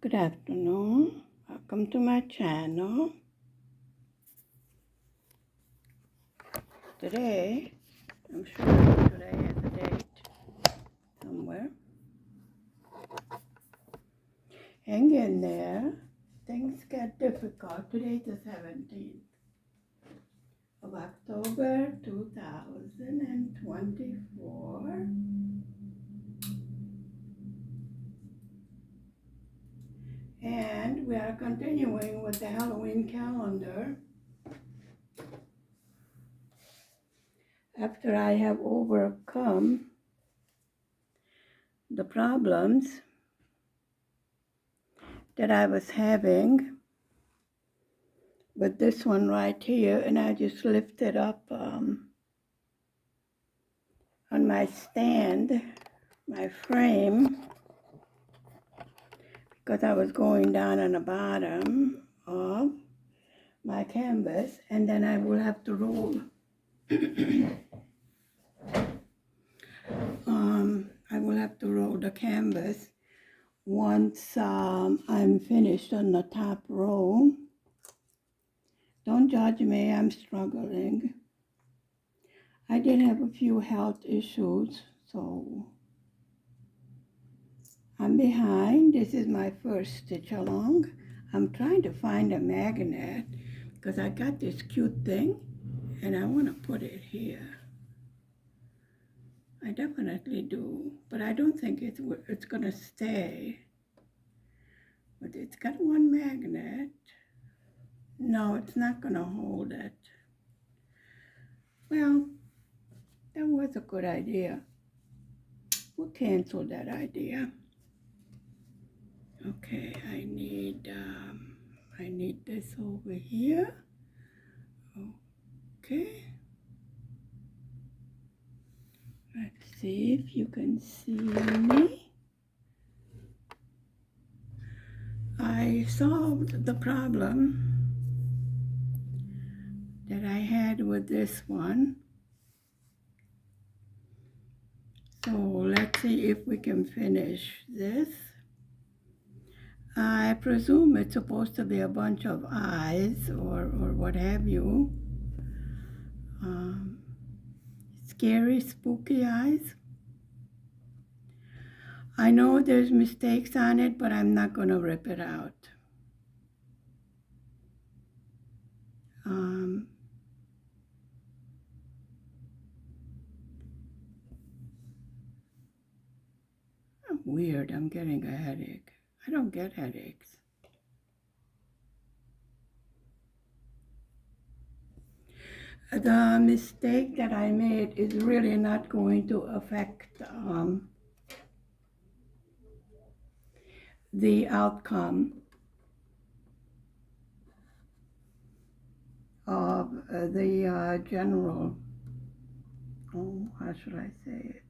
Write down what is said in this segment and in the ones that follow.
Good afternoon. Welcome to my channel. Today, I'm sure today is a date somewhere. Hang in there. Things get difficult. Today's the 17th of October 2024. And we are continuing with the Halloween calendar. After I have overcome the problems that I was having with this one right here, and I just lifted up on my stand, my frame, because I was going down on the bottom of my canvas, and then I will have to roll. I will have to roll the canvas once I'm finished on the top row. Don't judge me, I'm struggling. I did have a few health issues, so I'm behind. This is my first stitch along. I'm trying to find a magnet because I got this cute thing and I want to put it here. I definitely do, but I don't think it's going to stay. But it's got one magnet. No, it's not going to hold it. Well, that was a good idea. We'll cancel that idea. Okay, I need this over here. Okay. Let's see if you can see me. I solved the problem that I had with this one. So let's see if we can finish this. I presume it's supposed to be a bunch of eyes or what have you. Scary, spooky eyes. I know there's mistakes on it, but I'm not going to rip it out. Weird, I'm getting a headache. I don't get headaches. The mistake that I made is really not going to affect the outcome of the general, how should I say it?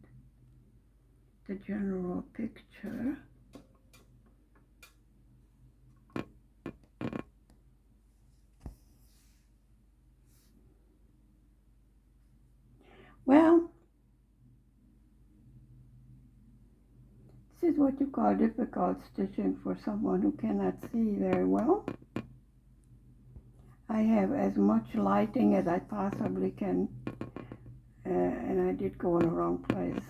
The general picture. Well, this is what you call difficult stitching for someone who cannot see very well. I have as much lighting as I possibly can, and I did go in the wrong place.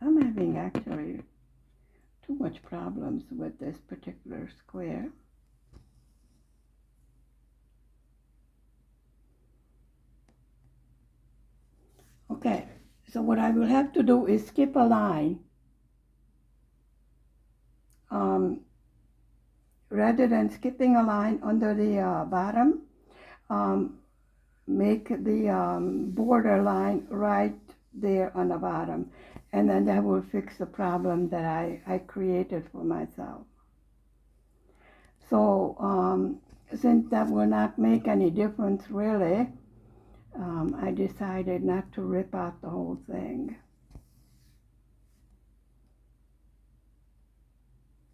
I'm having actually too much problems with this particular square. Okay, so what I will have to do is skip a line. Rather than skipping a line under the bottom, make the border line right there on the bottom, and then that will fix the problem that I created for myself. So since that will not make any difference really, I decided not to rip out the whole thing.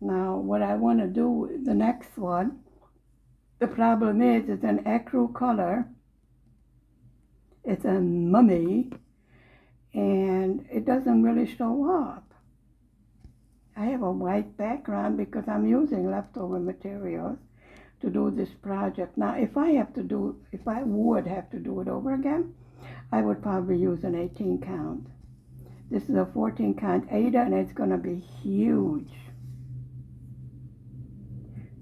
Now what I want to do, the next one, the problem is it's an ecru color. It's a mummy, and it doesn't really show up. I have a white background because I'm using leftover materials to do this project. Now, if I would have to do it over again, I would probably use an 18 count. This is a 14 count Aida, and it's going to be huge.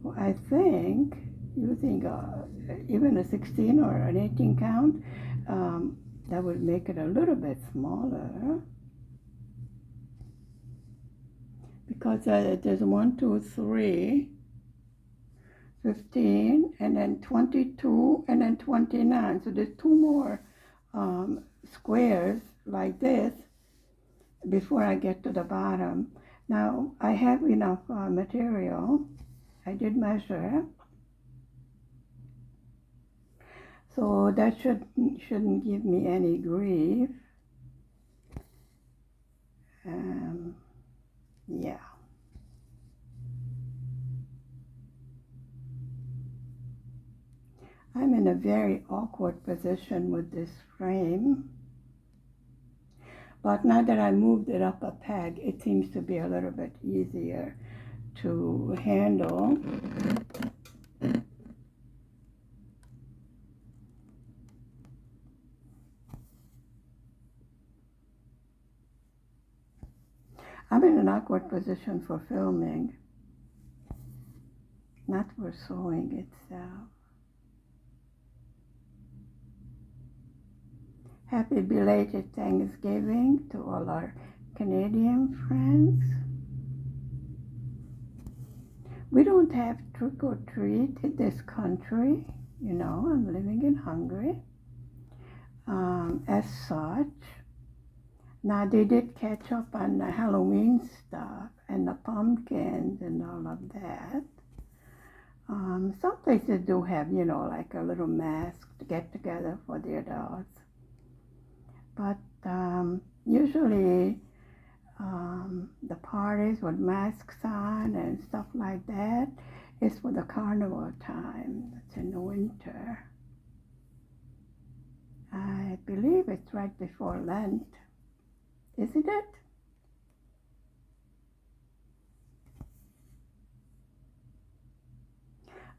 Well, I think using even a 16 or an 18 count, that would make it a little bit smaller. Because there's 1, 2, 3, 15, and then 22, and then 29. So there's 2 more squares like this before I get to the bottom. Now, I have enough material. I did measure. So that shouldn't give me any grief. Yeah. I'm in a very awkward position with this frame. But now that I moved it up a peg, it seems to be a little bit easier to handle. I'm in an awkward position for filming, not for sewing itself. Happy belated Thanksgiving to all our Canadian friends. We don't have trick or treat in this country. You know, I'm living in Hungary as such. Now, they did catch up on the Halloween stuff and the pumpkins and all of that. Some places do have, you know, like a little mask to get together for the adults. But usually the parties with masks on and stuff like that is for the carnival time. It's in the winter. I believe it's right before Lent. Isn't it?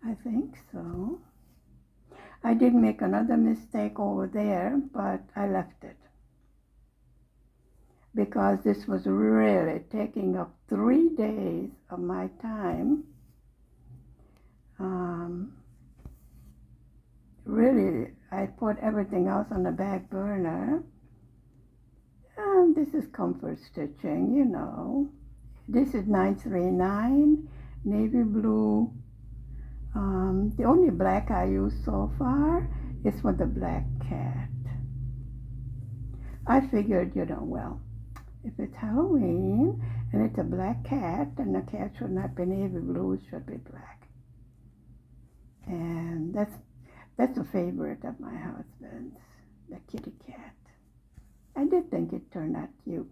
I think so. I did make another mistake over there, but I left it. Because this was really taking up 3 days of my time. Really, I put everything else on the back burner. This is comfort stitching, you know. This is 939, navy blue. The only black I used so far is for the black cat. I figured, you know, well, if it's Halloween and it's a black cat, then the cat should not be navy blue, it should be black. And that's a favorite of my husband's, the kitty cat. I did think it turned out cute.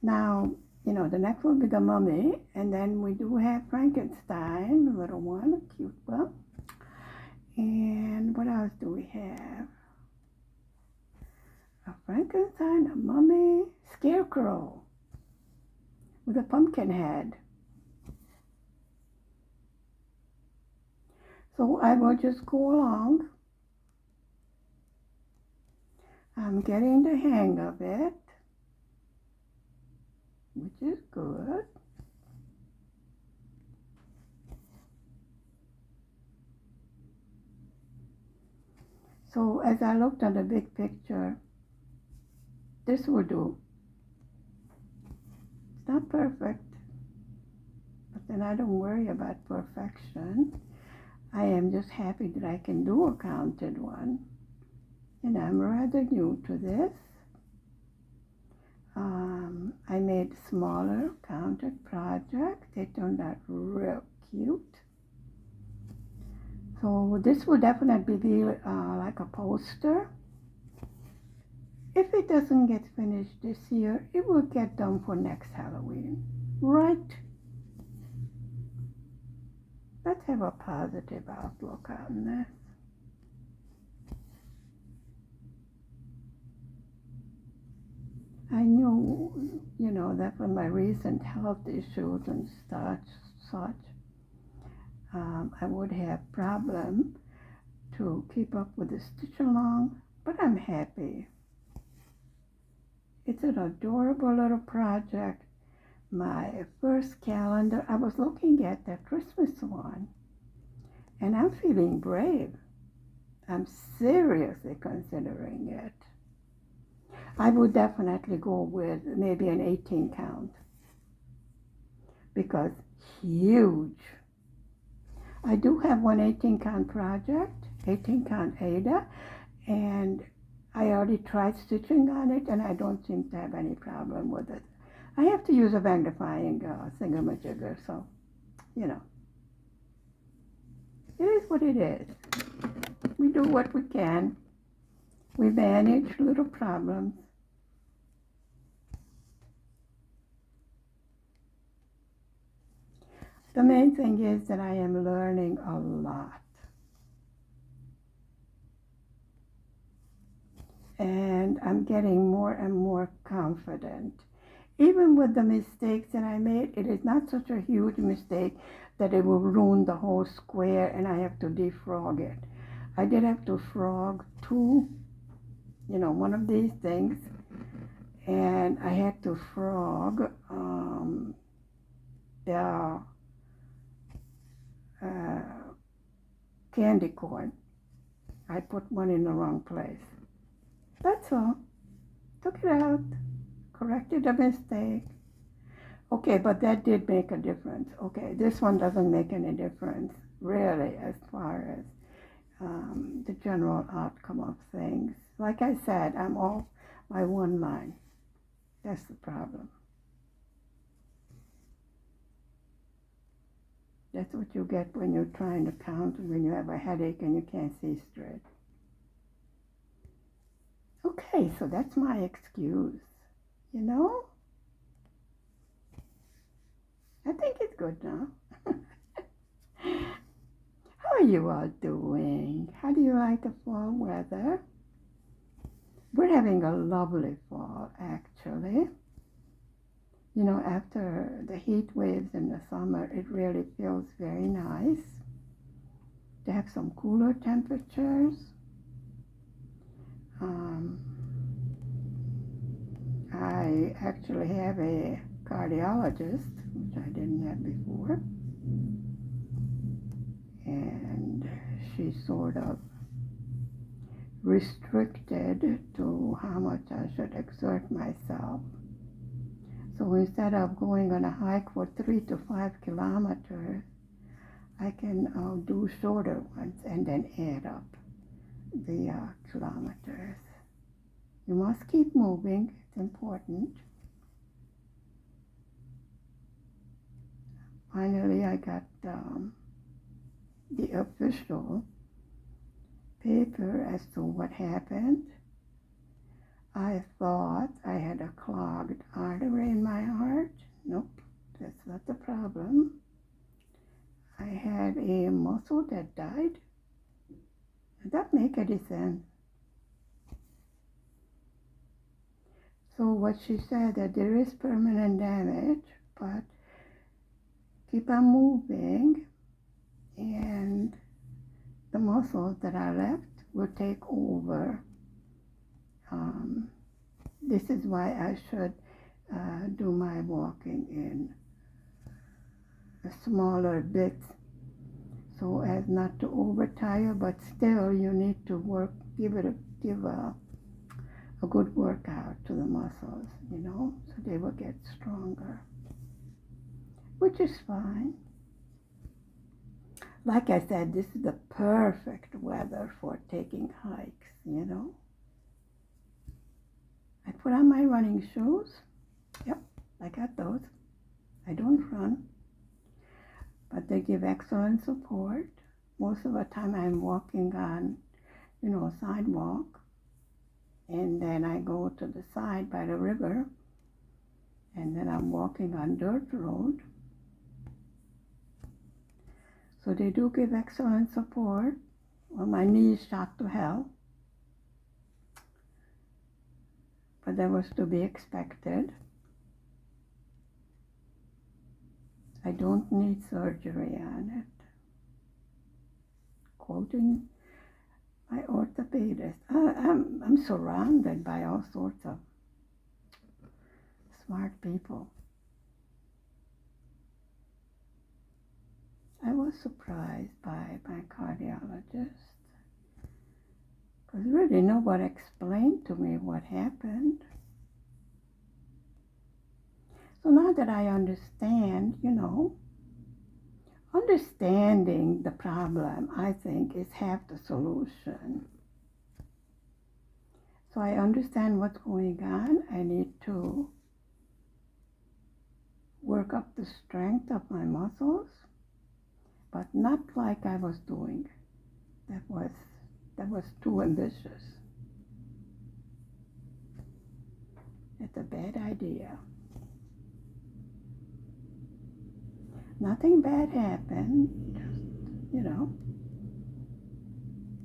Now, you know, the next will be the mummy, and then we do have Frankenstein, the little one, a cute one. And what else do we have? A Frankenstein, a mummy, scarecrow with a pumpkin head. So I will just go along. I'm getting the hang of it, which is good. So as I looked at the big picture, this will do. It's not perfect, but then I don't worry about perfection. I am just happy that I can do a counted one. And I'm rather new to this. I made smaller counted projects. They turned out real cute. So this will definitely be like a poster. If it doesn't get finished this year, it will get done for next Halloween, right? Let's have a positive outlook on this. I knew you know, that for my recent health issues and such, I would have problem to keep up with the stitch along, but I'm happy. It's an adorable little project. My first calendar, I was looking at the Christmas one, and I'm feeling brave. I'm seriously considering it. I would definitely go with maybe an 18 count because huge. I do have one 18 count project, 18 count Aida, and I already tried stitching on it and I don't seem to have any problem with it. I have to use a magnifying thingamajigger, so, you know, it is what it is. We do what we can. We manage little problems. The main thing is that I am learning a lot. And I'm getting more and more confident. Even with the mistakes that I made, it is not such a huge mistake that it will ruin the whole square and I have to defrog it. I did have to frog two, you know, one of these things, and I had to frog the candy corn. I put one in the wrong place. That's all. Took it out, corrected the mistake. Okay, but that did make a difference. Okay, this one doesn't make any difference, really, as far as the general outcome of things. Like I said, I'm off by one line. That's the problem. That's what you get when you're trying to count, when you have a headache and you can't see straight. Okay, so that's my excuse, you know? I think it's good now. How are you all doing? How do you like the fall weather? We're having a lovely fall, actually. You know, after the heat waves in the summer, it really feels very nice to have some cooler temperatures. I actually have a cardiologist, which I didn't have before, and she's sort of restricted to how much I should exert myself. So instead of going on a hike for 3 to 5 kilometers, I can do shorter ones and then add up the kilometers. You must keep moving, it's important. Finally, I got the official paper as to what happened. I thought I had a clogged artery in my heart. Nope, that's not the problem. I had a muscle that died. Does that make any sense? So what she said, that there is permanent damage, but keep on moving and the muscles that are left will take over. This is why I should do my walking in smaller bits so as not to overtire, but still you need to give a good workout to the muscles, you know, so they will get stronger, which is fine. Like I said, this is the perfect weather for taking hikes, you know. I put on my running shoes. Yep, I got those. I don't run, but they give excellent support. Most of the time I'm walking on, you know, sidewalk, and then I go to the side by the river, and then I'm walking on dirt road. So they do give excellent support. Well, my knees shot to hell, but that was to be expected. I don't need surgery on it. Quoting my orthopedist. I'm surrounded by all sorts of smart people. I was surprised by my cardiologist because really nobody explained to me what happened. So now that I understand, understanding the problem, I think, is half the solution. So I understand what's going on. I need to work up the strength of my muscles, but not like I was doing. That was too ambitious. It's a bad idea. Nothing bad happened, just,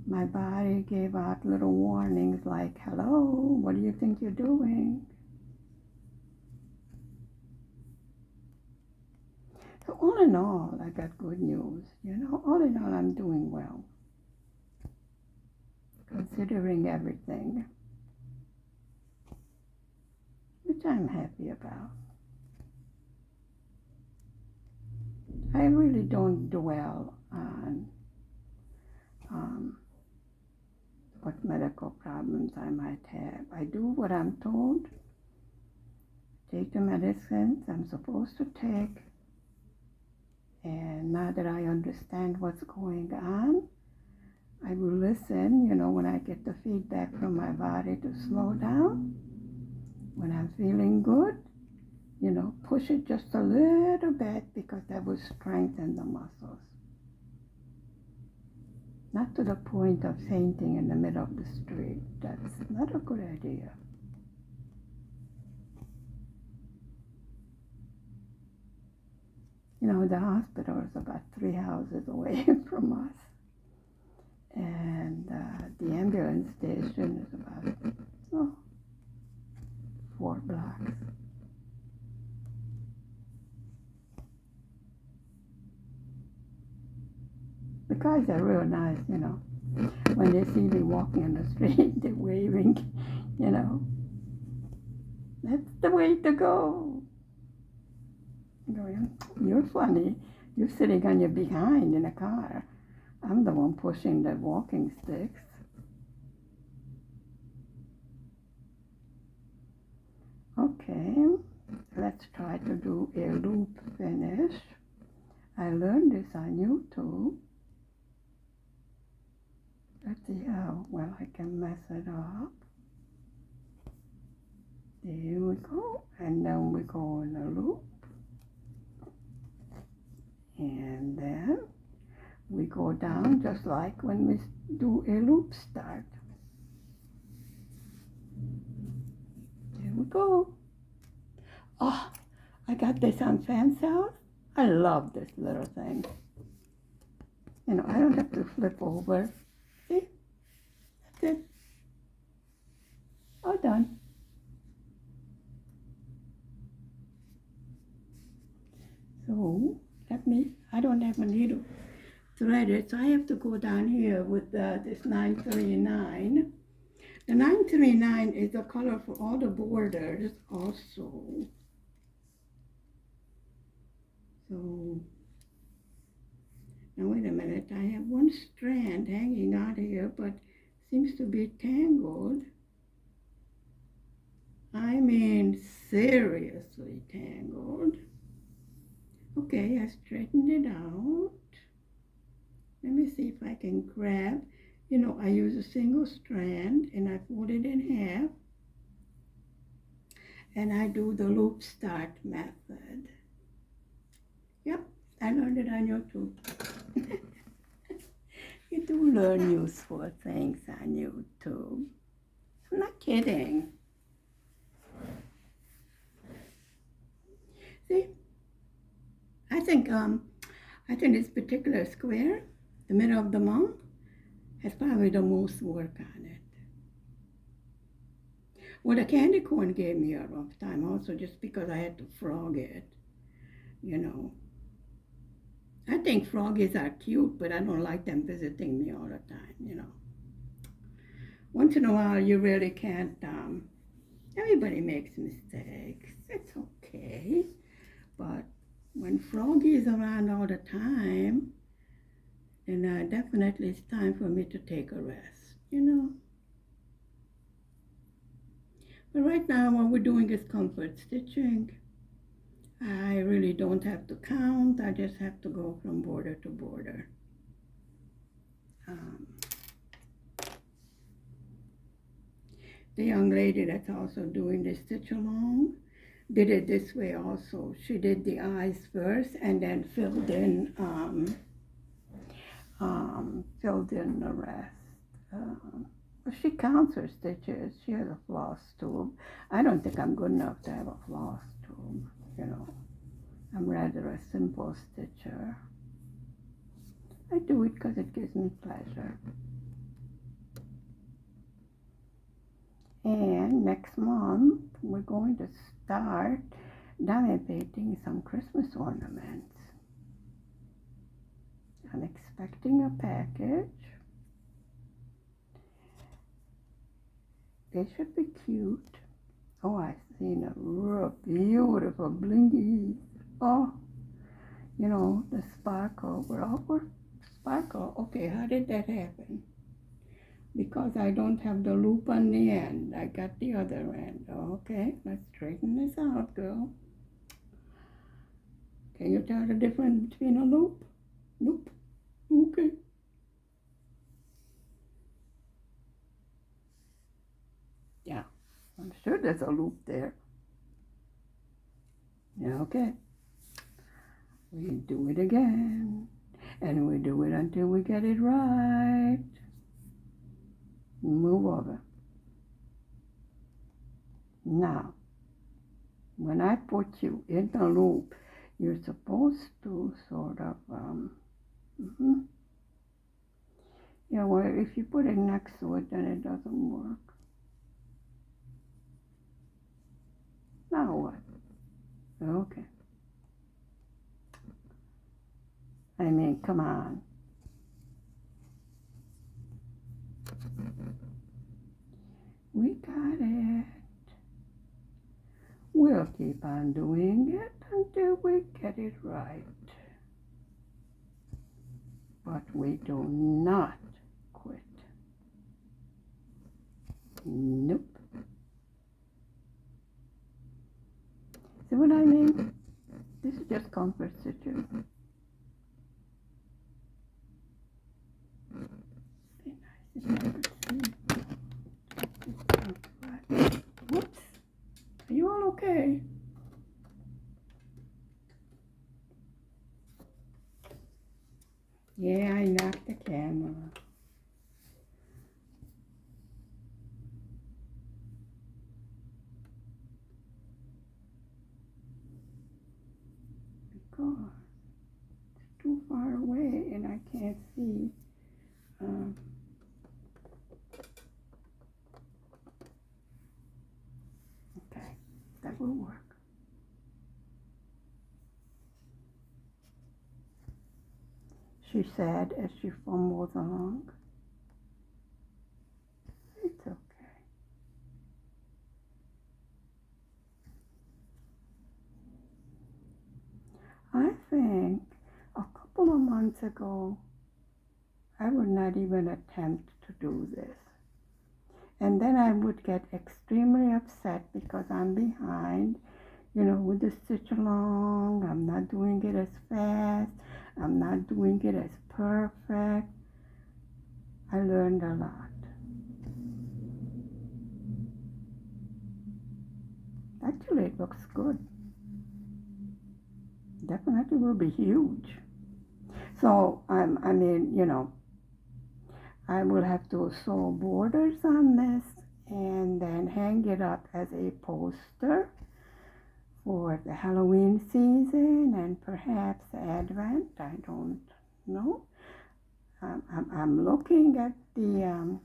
my body gave out little warnings like, hello, what do you think you're doing? So all in all, I got good news, all in all, I'm doing well, considering everything, which I'm happy about. I really don't dwell on what medical problems I might have. I do what I'm told, take the medicines I'm supposed to take, and now that I understand what's going on, I will listen, when I get the feedback from my body to slow down. When I'm feeling good, push it just a little bit because that will strengthen the muscles. Not to the point of fainting in the middle of the street. That's not a good idea. The hospital is about 3 houses away from us. And the ambulance station is about 4 blocks. The guys are real nice, When they see me walking on the street, they're waving, That's the way to go. You're funny. You're sitting on your behind in a car. I'm the one pushing the walking sticks. Okay, let's try to do a loop finish. I learned this on YouTube. Let's see how well I can mess it up. There we go. And then we go in a loop. And then we go down just like when we do a loop start. There we go. Oh, I got this on Fanshouse. I love this little thing. I don't have to flip over. See? That's it. All done. So, I don't have a needle threaded, so I have to go down here with this 939. The 939 is the color for all the borders also. So, now wait a minute, I have one strand hanging out here, but seems to be tangled. I mean, seriously tangled. Okay, I straightened it out. Let me see if I can grab. I use a single strand and I fold it in half. And I do the loop start method. Yep, I learned it on YouTube. You do learn useful things on YouTube. I'm not kidding. See? I think this particular square, the middle of the month, has probably the most work on it. Well, the candy corn gave me a rough time also just because I had to frog it, you know. I think froggies are cute, but I don't like them visiting me all the time, you know. Once in a while, you really can't, everybody makes mistakes. It's okay. But when Froggy is around all the time, then definitely it's time for me to take a rest, you know. But right now, what we're doing is comfort stitching. I really don't have to count. I just have to go from border to border. Um, the young lady that's also doing the stitch along did it this way also. She did the eyes first and then filled in the rest. She counts her stitches. She has a floss tube. I don't think I'm good enough to have a floss tube, you know. I'm rather a simple stitcher. I do it because it gives me pleasure. And next month, we're going to start diamond painting some Christmas ornaments. I'm expecting a package. They should be cute. Oh, I've seen a real beautiful blingy. Oh, you know, the sparkle. We're all for sparkle. Okay, how did that happen? Because I don't have the loop on the end. I got the other end. Okay, let's straighten this out, girl. Can you tell the difference between a loop? Loop. Okay. Yeah, I'm sure there's a loop there. Yeah, okay. We do it again. And we do it until we get it right. Move over. Now, when I put you in the loop, you're supposed to sort of, yeah, well, if you put it next to it, then it doesn't work. Now what? Okay. I mean, come on. We got it. We'll keep on doing it until we get it right. But we do not quit. Nope. See what I mean? This is just comfort stitches. Be nice if I could see. Whoops. Are you all okay? Yeah, I knocked the camera. Because it's too far away and I can't see. Okay, that will work. She said as she fumbles along. It's okay. I think a couple of months ago, I would not even attempt to do this. And then I would get extremely upset because I'm behind, you know, with the stitch along. I'm not doing it as fast. I'm not doing it as perfect. I learned a lot. Actually, it looks good. Definitely will be huge. So, I mean, you know, I will have to sew borders on this and then hang it up as a poster for the Halloween season and perhaps Advent. I don't know. I'm looking at the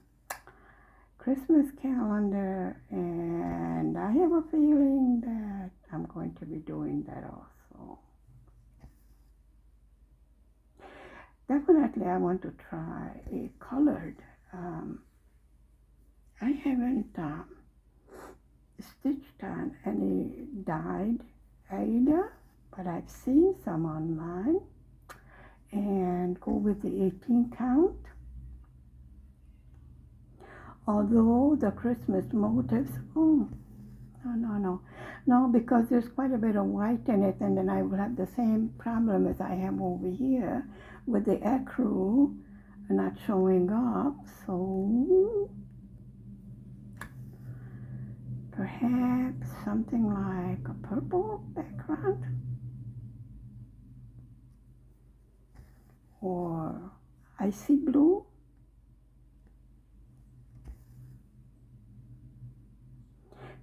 Christmas calendar, and I have a feeling that I'm going to be doing that also. Definitely I want to try a colored. I haven't stitched on any dyed Aida, but I've seen some online, and go with the 18 count. Although the Christmas motifs, no, because there's quite a bit of white in it, and then I will have the same problem as I have over here with the ecru not showing up. So perhaps something like a purple background, or icy blue.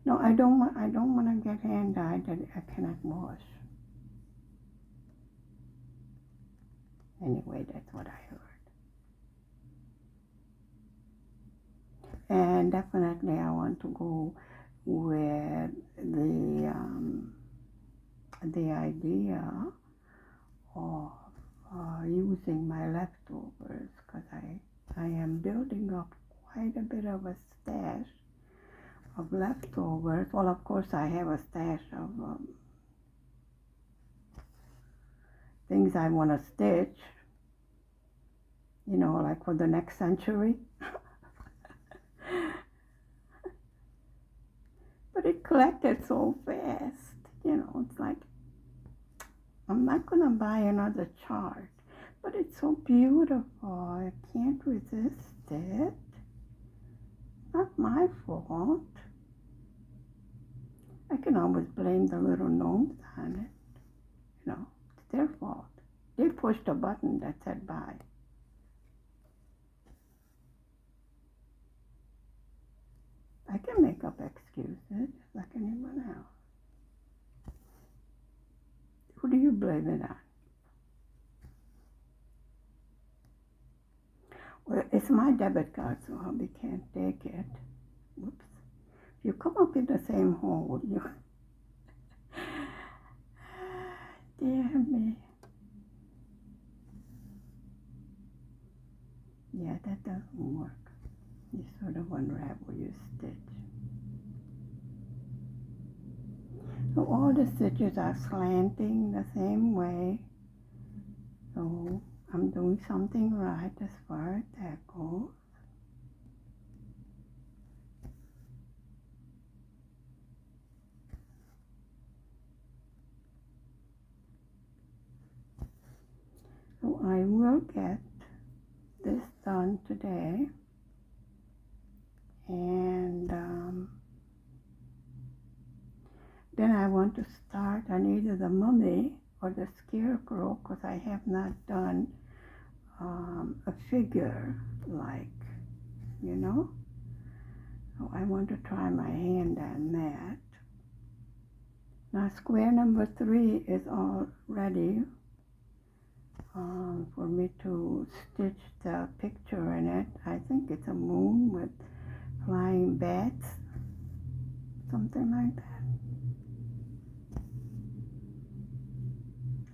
No, I don't want to get hand dyed that I cannot wash. Anyway, that's what I heard. And definitely I want to go with the idea of using my leftovers, because I am building up quite a bit of a stash of leftovers. Well, of course I have a stash of things I want to stitch, like for the next century. But it collected so fast, it's like, I'm not going to buy another chart, but it's so beautiful. I can't resist it. Not my fault. I can always blame the little gnomes on it. It's their fault. They pushed a button that said buy. I can make up excuses just like anyone else. Who do you blame it on? Well, it's my debit card, so hubby can't take it. Whoops. If you come up in the same hole, you... Dear me. Yeah, that doesn't work. You sort of unravel your stitch. So all the stitches are slanting the same way. So I'm doing something right as far as that goes. So I will get this done today, and then I want to start on either the mummy or the scarecrow, because I have not done a figure like, so I want to try my hand on that. Now square number 3 is all ready for me to stitch the picture in it. I think it's a moon with flying bats, something like that.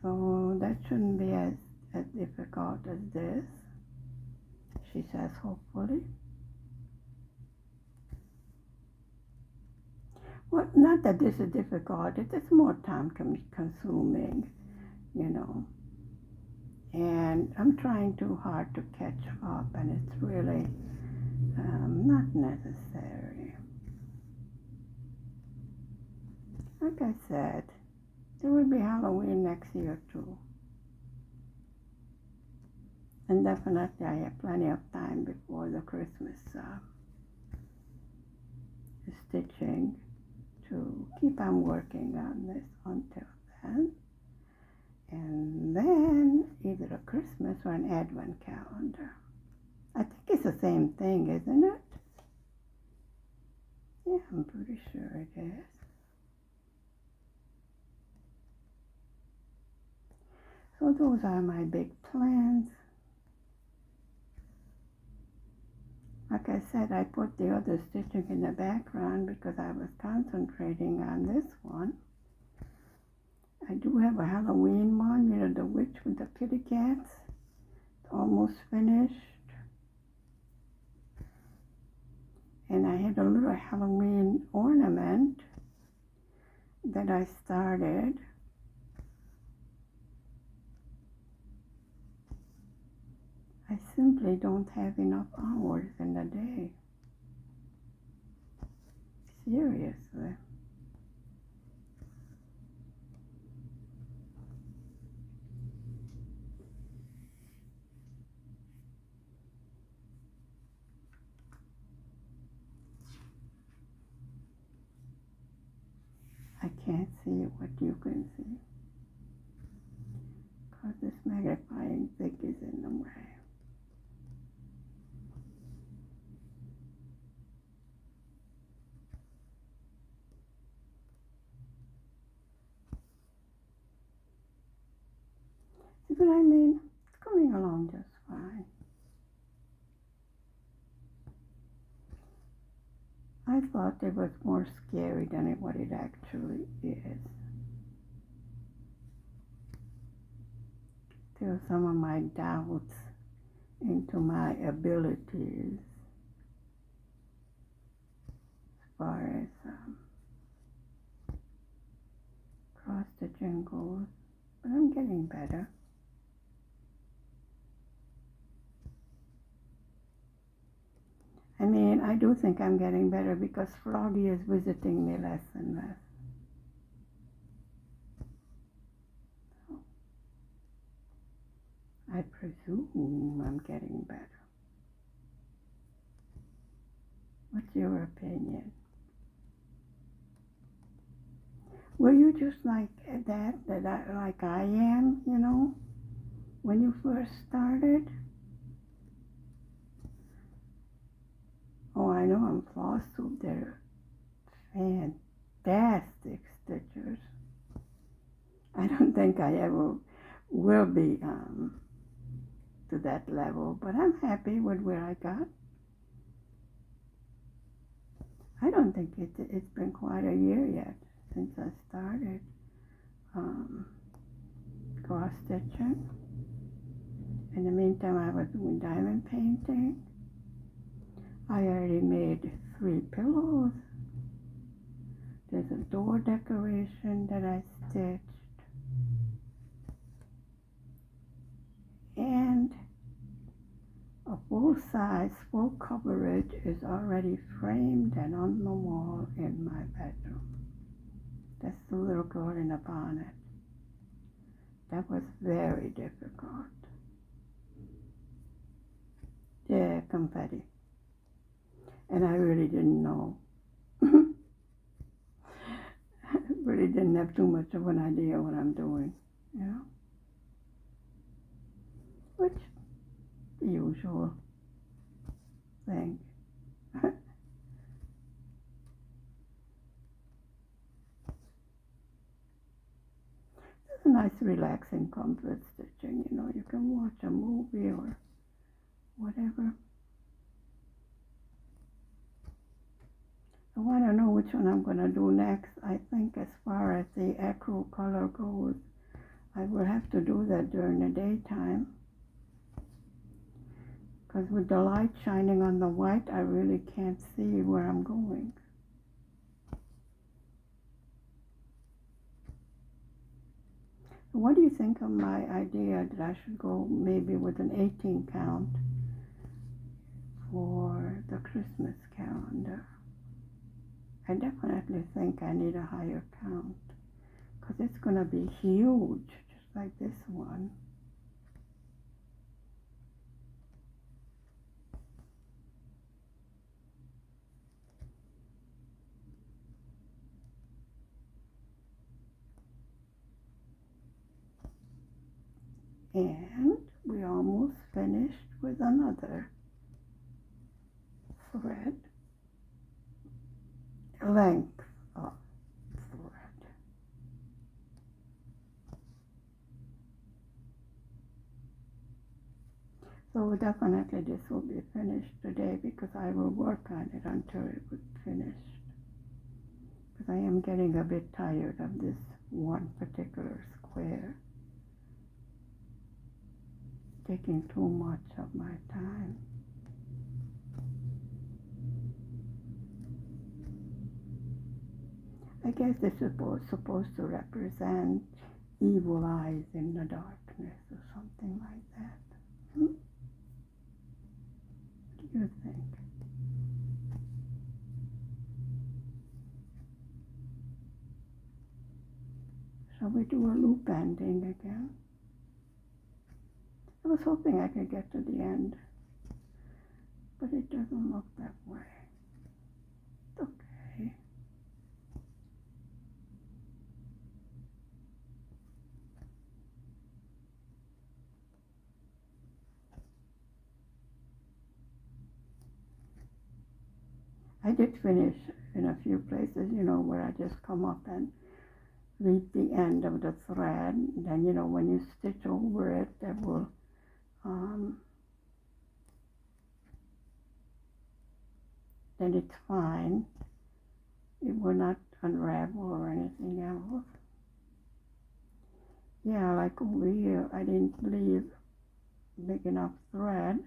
So that shouldn't be as difficult as this, she says, hopefully. Well, not that this is difficult, it's just more time consuming, and I'm trying too hard to catch up, and it's really not necessary. Like I said, there will be Halloween next year too. And definitely I have plenty of time before the Christmas stitching to keep on working on this until then. And then either a Christmas or an Advent calendar. I think it's the same thing, isn't it? Yeah, I'm pretty sure it is. So those are my big plans. Like I said, I put the other stitching in the background because I was concentrating on this one. I do have a Halloween one, you know, the witch with the kitty cats. It's almost finished. And I had a little Halloween ornament that I started. I simply don't have enough hours in the day. Seriously. I can't see what you can see because this magnifying thing is in the way. See what I mean? It's coming along just fine. I thought it was more scary than what it actually is. There are some of my doubts into my abilities as far as cross stitching goes, but I'm getting better. I mean, I do think I'm getting better because Froggy is visiting me less and less. I presume I'm getting better. What's your opinion? Were you just like like I am, you know, when you first started? Oh, I know I'm floss tube. They're fantastic stitchers. I don't think I ever will be to that level, but I'm happy with where I got. I don't think it's been quite a year yet since I started cross stitching. In the meantime, I was doing diamond painting. I already made 3 pillows. There's a door decoration that I stitched. And a full-size, full coverage is already framed and on the wall in my bedroom. That's the little girl in a bonnet. That was very difficult. Yeah, confetti. And I really didn't know. Really didn't have too much of an idea what I'm doing, you know? Which, the usual thing. It's a nice relaxing comfort stitching, you know, you can watch a movie or whatever. I want to know which one I'm going to do next. I think as far as the acrylic color goes, I will have to do that during the daytime. Because with the light shining on the white, I really can't see where I'm going. What do you think of my idea that I should go maybe with an 18 count for the Christmas calendar? I definitely think I need a higher count because it's going to be huge, just like this one. And we almost finished with another thread, length of thread. So definitely this will be finished today because I will work on it until it was finished. Because I am getting a bit tired of this one particular square, taking too much of my time. I guess this is supposed to represent evil eyes in the darkness or something like that. What do you think? Shall we do a loop ending again? I was hoping I could get to the end, but it doesn't look that way. Okay. I did finish in a few places, where I just come up and read the end of the thread. Then, when you stitch over it, that will then it's fine. It will not unravel or anything else. Yeah, like over here, I didn't leave big enough thread.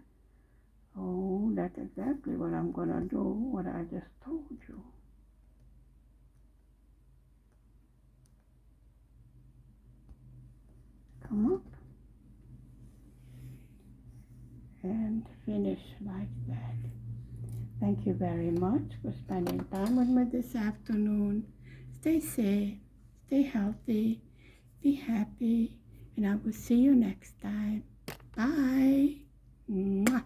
So that's exactly what I'm gonna do, what I just told you. Come up and finish like that. Thank you very much for spending time with me this afternoon. Stay safe, stay healthy, be happy, and I will see you next time. Bye. Mwah.